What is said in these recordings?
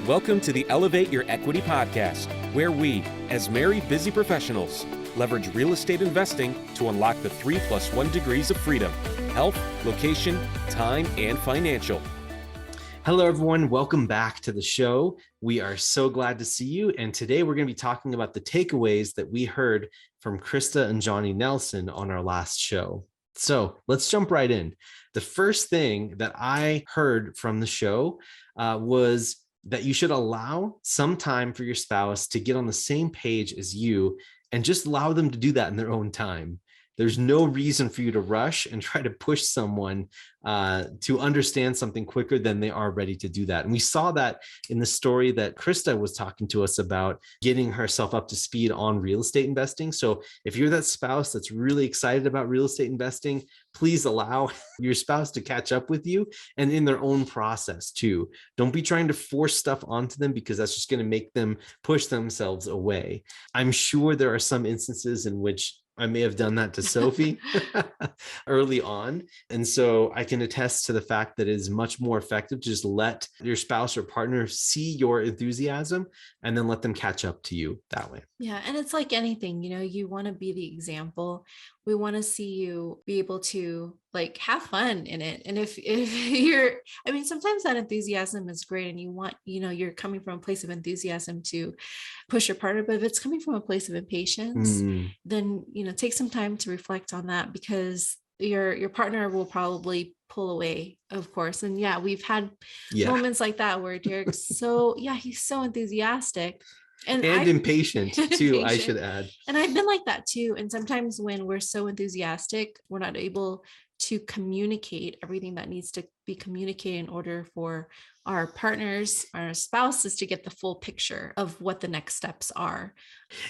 Welcome to the Elevate Your Equity podcast, where we, as married busy professionals, leverage real estate investing to unlock the 3+1 degrees of freedom: health, location, time, and financial. Hello, everyone. Welcome back to the show. We are so glad to see you. And today we're going to be talking about the takeaways that we heard from Christa and Johnny Nelson on our last show. So let's jump right in. The first thing that I heard from the show was that you should allow some time for your spouse to get on the same page as you and just allow them to do that in their own time. There's no reason for you to rush and try to push someone to understand something quicker than they are ready to do that. And we saw that in the story that Christa was talking to us about, getting herself up to speed on real estate investing. So if you're that spouse that's really excited about real estate investing, please allow your spouse to catch up with you and in their own process too. Don't be trying to force stuff onto them, because that's just going to make them push themselves away. I'm sure there are some instances in which I may have done that to Sophie early on. And so I can attest to the fact that it is much more effective to just let your spouse or partner see your enthusiasm and then let them catch up to you that way. Yeah. And it's like anything, you want to be the example. We want to see you be able to have fun in it. And if you're, sometimes that enthusiasm is great and you want, you're coming from a place of enthusiasm to push your partner, but if it's coming from a place of impatience, then, take some time to reflect on that, because your partner will probably pull away, of course. And yeah, we've had moments like that where Derek's he's so enthusiastic. And impatient too, I should add. And I've been like that too. And sometimes when we're so enthusiastic, we're not able to communicate everything that needs to be communicated in order for our partners, our spouses, to get the full picture of what the next steps are.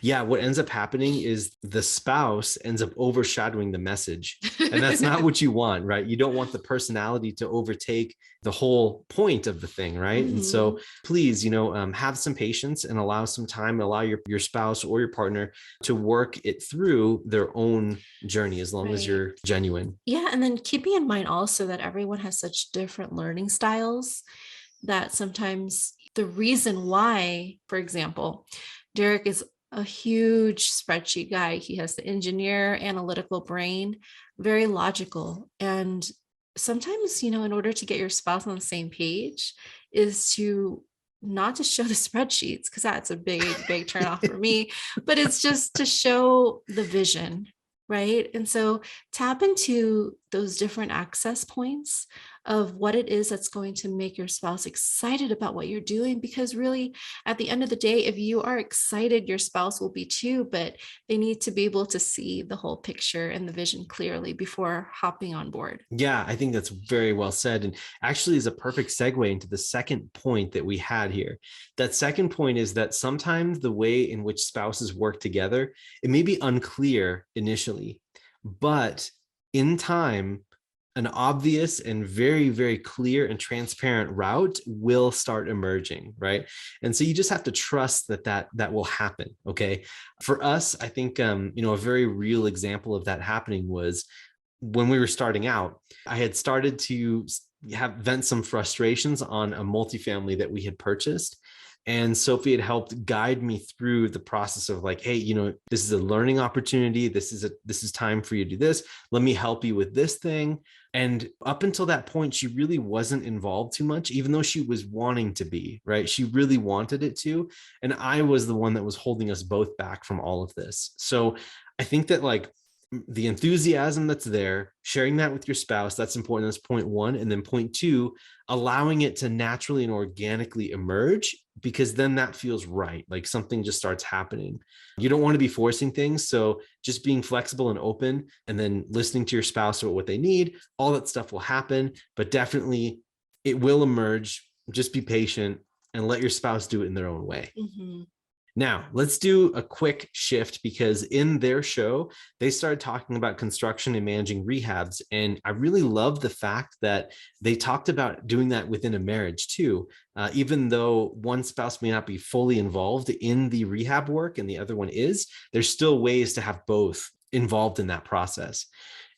Yeah, what ends up happening is the spouse ends up overshadowing the message. And that's not what you want, right? You don't want the personality to overtake the whole point of the thing, right? And so please, have some patience and allow some time, allow your spouse or your partner to work it through their own journey, as long as you're genuine. Yeah. And then keeping in mind also that everyone has such different learning styles, that sometimes the reason why, for example, Derek is a huge spreadsheet guy. He has the engineer, analytical brain, very logical. And sometimes, in order to get your spouse on the same page is to not to show the spreadsheets, because that's a big turnoff for me, but it's just to show the vision. Right. And so tap into those different access points of what it is that's going to make your spouse excited about what you're doing. Because really, at the end of the day, if you are excited, your spouse will be too, but they need to be able to see the whole picture and the vision clearly before hopping on board. Yeah, I think that's very well said. And actually is a perfect segue into the second point that we had here. That second point is that sometimes the way in which spouses work together, it may be unclear initially, but in time, an obvious and very, very clear and transparent route will start emerging, right? And so you just have to trust that will happen, okay? For us, I think, a very real example of that happening was when we were starting out. I had started to vent some frustrations on a multifamily that we had purchased. And Sophie had helped guide me through the process of hey, this is a learning opportunity. This is time for you to do this. Let me help you with this thing. And up until that point, she really wasn't involved too much, even though she was wanting to be, right? She really wanted it to. And I was the one that was holding us both back from all of this. So I think that the enthusiasm that's there, sharing that with your spouse, that's important. That's point one. And then point two, allowing it to naturally and organically emerge, because then that feels right. Something just starts happening. You don't want to be forcing things. So just being flexible and open, and then listening to your spouse about what they need, all that stuff will happen, but definitely it will emerge. Just be patient and let your spouse do it in their own way. Now, let's do a quick shift, because in their show, they started talking about construction and managing rehabs. And I really love the fact that they talked about doing that within a marriage too. Even though one spouse may not be fully involved in the rehab work and the other one is, there's still ways to have both involved in that process.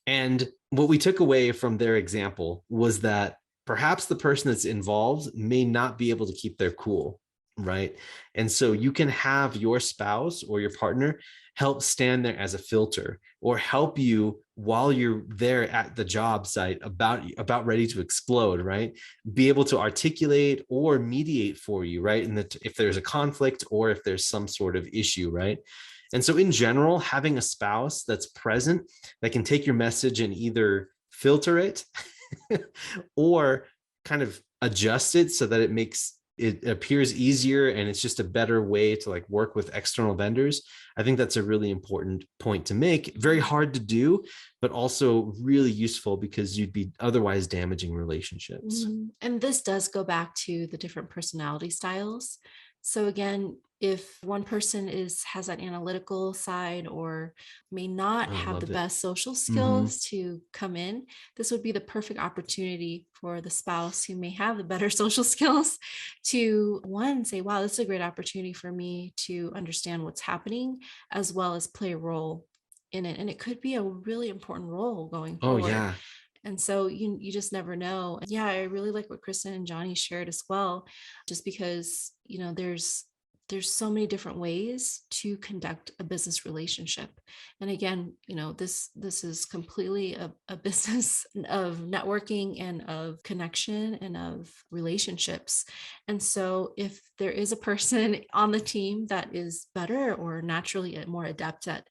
And what we took away from their example was that perhaps the person that's involved may not be able to keep their cool, right? And so you can have your spouse or your partner help stand there as a filter, or help you while you're there at the job site about ready to explode, right? Be able to articulate or mediate for you, right? And that if there's a conflict or if there's some sort of issue, right? And so in general, having a spouse that's present, that can take your message and either filter it or kind of adjust it so that it appears easier and it's just a better way to like work with external vendors. I think that's a really important point to make. Very hard to do, but also really useful because you'd be otherwise damaging relationships. And this does go back to the different personality styles. So again, if one person has that analytical side or may not Oh, I have the love it. best social skills to come in, this would be the perfect opportunity for the spouse who may have the better social skills to one, say, wow, this is a great opportunity for me to understand what's happening, as well as play a role in it. And it could be a really important role going Oh forward. yeah. And so you just never know. Yeah, I really like what Kristen and Johnny shared as well, just because, there's so many different ways to conduct a business relationship. And again, this is completely a business of networking and of connection and of relationships. And so if there is a person on the team that is better or naturally more adept at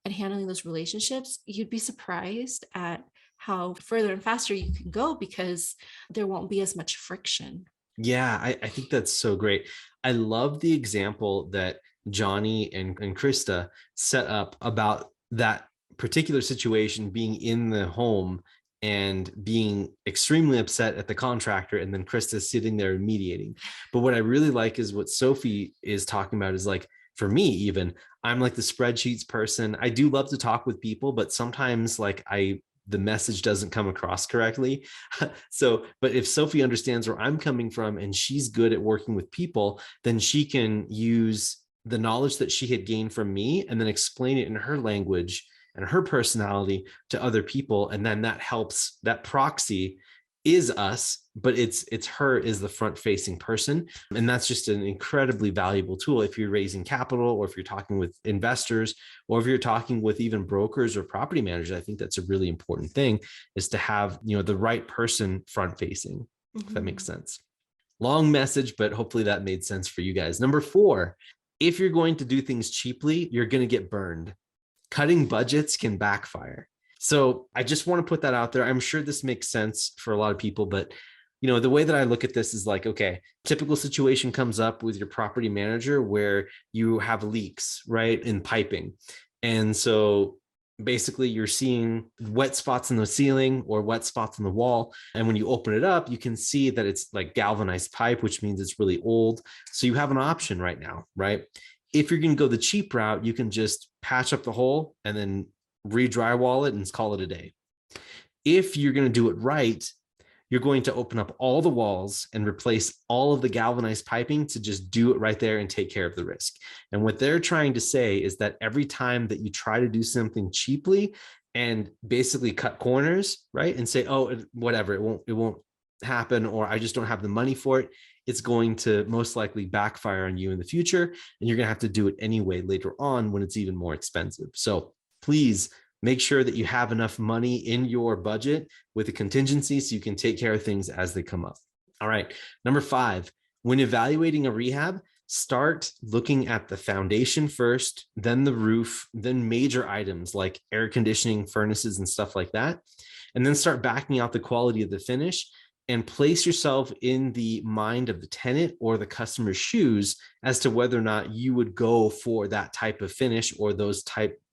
handling those relationships, you'd be surprised at how further and faster you can go because there won't be as much friction. Yeah, I think that's so great. I love the example that Johnny and Krista set up about that particular situation, being in the home and being extremely upset at the contractor, and then Krista sitting there mediating. But what I really like is what Sophie is talking about is like, for me, even, I'm like the spreadsheets person. I do love to talk with people, but sometimes like the message doesn't come across correctly. So, but if Sophie understands where I'm coming from and she's good at working with people, then she can use the knowledge that she had gained from me and then explain it in her language and her personality to other people. And then that helps. That proxy is us, but it's her is the front facing person. And that's just an incredibly valuable tool if you're raising capital, or if you're talking with investors, or if you're talking with even brokers or property managers. I think that's a really important thing, is to have, the right person front facing, if that makes sense. Long message, but hopefully that made sense for you guys. Number 4, if you're going to do things cheaply, you're going to get burned. Cutting budgets can backfire. So I just want to put that out there. I'm sure this makes sense for a lot of people, but the way that I look at this is like, okay, typical situation comes up with your property manager where you have leaks, right, in piping. And so basically you're seeing wet spots in the ceiling or wet spots in the wall. And when you open it up, you can see that it's like galvanized pipe, which means it's really old. So you have an option right now, right? If you're going to go the cheap route, you can just patch up the hole and then re-drywall it and call it a day. If you're going to do it right, you're going to open up all the walls and replace all of the galvanized piping to just do it right there and take care of the risk. And what they're trying to say is that every time that you try to do something cheaply and basically cut corners, right, and say, oh, whatever, it won't happen, or I just don't have the money for it, it's going to most likely backfire on you in the future. And you're going to have to do it anyway later on when it's even more expensive. So please make sure that you have enough money in your budget with a contingency so you can take care of things as they come up. All right. Number 5, when evaluating a rehab, start looking at the foundation first, then the roof, then major items like air conditioning, furnaces, and stuff like that. And then start backing out the quality of the finish, and place yourself in the mind of the tenant or the customer's shoes as to whether or not you would go for that type of finish, or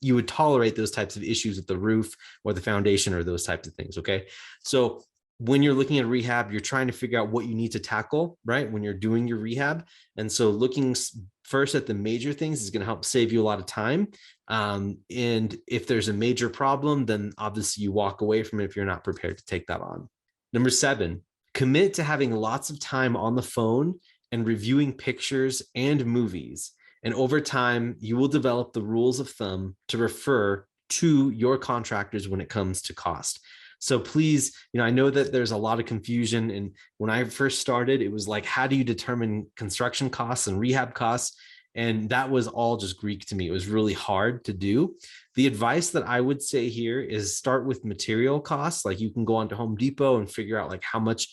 you would tolerate those types of issues with the roof or the foundation or those types of things. Okay. So when you're looking at rehab, you're trying to figure out what you need to tackle, right, when you're doing your rehab. And so looking first at the major things is going to help save you a lot of time. And if there's a major problem, then obviously you walk away from it if you're not prepared to take that on. Number 7, commit to having lots of time on the phone and reviewing pictures and movies. And over time, you will develop the rules of thumb to refer to your contractors when it comes to cost. So please, I know that there's a lot of confusion. And when I first started, it was like, how do you determine construction costs and rehab costs? And that was all just Greek to me. It was really hard to do. The advice that I would say here is start with material costs. Like you can go onto Home Depot and figure out like how much,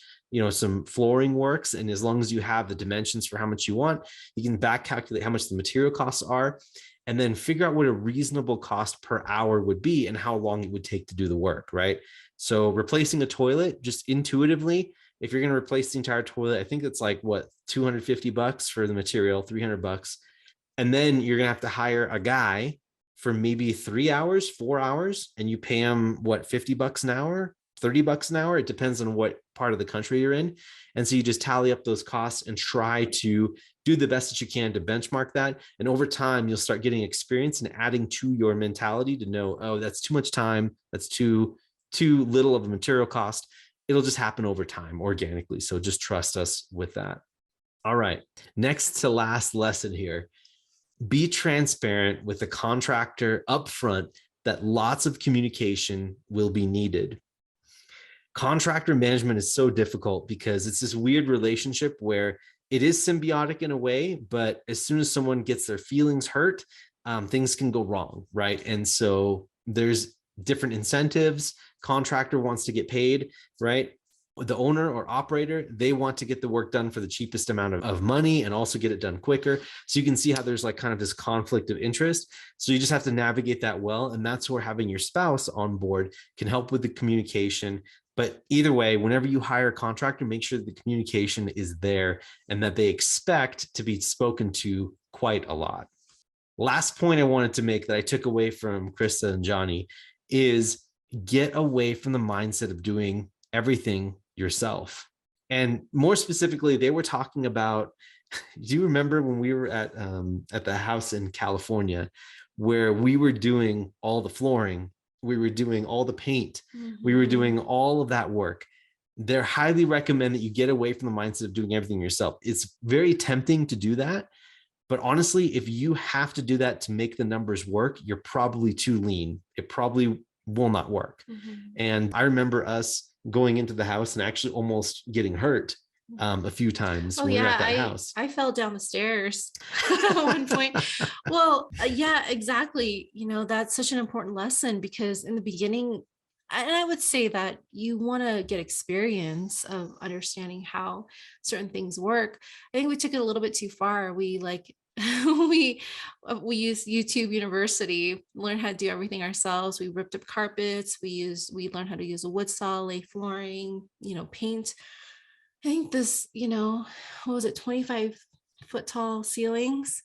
some flooring works. And as long as you have the dimensions for how much you want, you can back calculate how much the material costs are, and then figure out what a reasonable cost per hour would be and how long it would take to do the work, right? So replacing a toilet, just intuitively, if you're going to replace the entire toilet, I think it's like what, $250 for the material, $300. And then you're going to have to hire a guy for maybe 3 hours, 4 hours, and you pay him what, $50 an hour, $30 an hour. It depends on what part of the country you're in. And so you just tally up those costs and try to do the best that you can to benchmark that. And over time, you'll start getting experience and adding to your mentality to know, oh, that's too much time. That's too little of a material cost. It'll just happen over time organically. So just trust us with that. All right. Next to last lesson here. Be transparent with the contractor upfront that lots of communication will be needed. Contractor management is so difficult because it's this weird relationship where it is symbiotic in a way, but as soon as someone gets their feelings hurt, things can go wrong, right? And so there's different incentives. Contractor wants to get paid, right? The owner or operator, they want to get the work done for the cheapest amount of money and also get it done quicker. So you can see how there's like kind of this conflict of interest. So you just have to navigate that well. And that's where having your spouse on board can help with the communication. But either way, whenever you hire a contractor, make sure that the communication is there and that they expect to be spoken to quite a lot. Last point I wanted to make that I took away from Christa and Johnny is get away from the mindset of doing everything yourself. And more specifically, they were talking about, do you remember when we were at the house in California where we were doing all the flooring, we were doing all the paint, we were doing all of that work? They highly recommend that you get away from the mindset of doing everything yourself. It's very tempting to do that. But honestly, if you have to do that to make the numbers work, you're probably too lean. It probably will not work. And I remember us going into the house and actually almost getting hurt a few times when we were at that house. I fell down the stairs at one point. Well, yeah, exactly. That's such an important lesson because in the beginning, and I would say that you want to get experience of understanding how certain things work. I think we took it a little bit too far. We used YouTube University, learned how to do everything ourselves. We ripped up carpets. We learned how to use a wood saw, lay flooring, paint. I think this, what was it, 25-foot tall ceilings.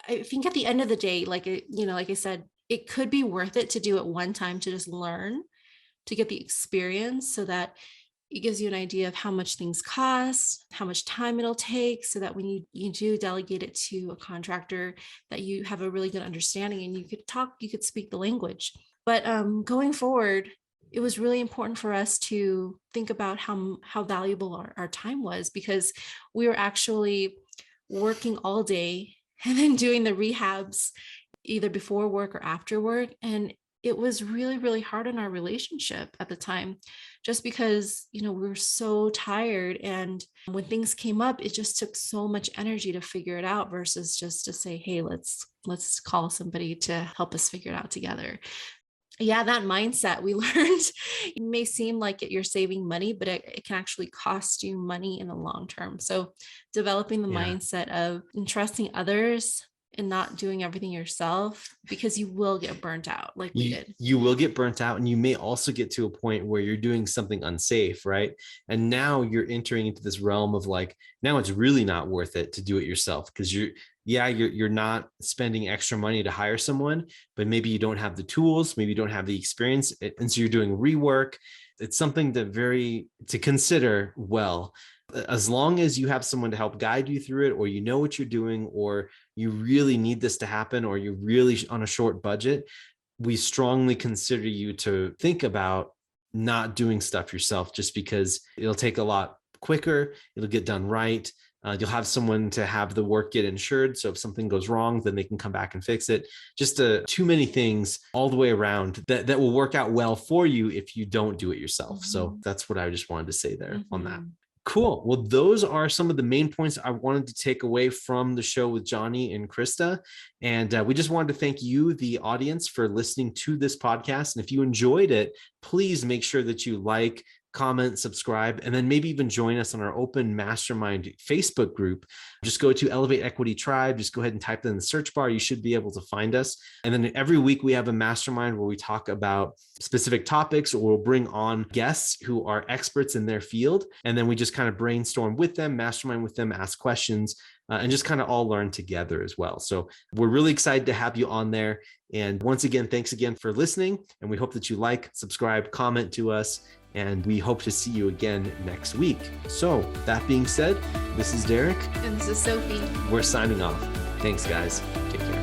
I think at the end of the day, like I said, it could be worth it to do it one time to just learn, to get the experience so that it gives you an idea of how much things cost, how much time it'll take, so that when you do delegate it to a contractor, that you have a really good understanding and you could speak the language. But going forward, it was really important for us to think about how valuable our time was, because we were actually working all day and then doing the rehabs either before work or after work. And it was really, really hard on our relationship at the time, just because, we were so tired. And when things came up, it just took so much energy to figure it out versus just to say, hey, let's call somebody to help us figure it out together. Yeah, that mindset we learned, it may seem like you're saving money, but it can actually cost you money in the long term. So developing the mindset of entrusting others and not doing everything yourself, because you will get burnt out like we did. You will get burnt out, and you may also get to a point where you're doing something unsafe, right? And now you're entering into this realm of like, now it's really not worth it to do it yourself, because you're not spending extra money to hire someone, but maybe you don't have the tools, maybe you don't have the experience, and so you're doing rework. It's something to consider well. As long as you have someone to help guide you through it, or you know what you're doing, or you really need this to happen, or you're really on a short budget, we strongly consider you to think about not doing stuff yourself, just because it'll take a lot quicker, it'll get done right, You'll have someone to have the work get insured. So if something goes wrong, then they can come back and fix it. Just too many things all the way around that will work out well for you if you don't do it yourself. So that's what I just wanted to say there on that. Cool. Well, those are some of the main points I wanted to take away from the show with Johnny and Christa. And we just wanted to thank you, the audience, for listening to this podcast. And if you enjoyed it, please make sure that you like, comment, subscribe, and then maybe even join us on our open mastermind Facebook group. Just go to Elevate Equity Tribe. Just go ahead and type that in the search bar. You should be able to find us. And then every week we have a mastermind where we talk about specific topics, or we'll bring on guests who are experts in their field. And then we just kind of brainstorm with them, mastermind with them, ask questions, and just kind of all learn together as well. So we're really excited to have you on there. And once again, thanks again for listening. And we hope that you like, subscribe, comment to us. And we hope to see you again next week. So that being said, this is Derek. And this is Sophie. We're signing off. Thanks, guys. Take care.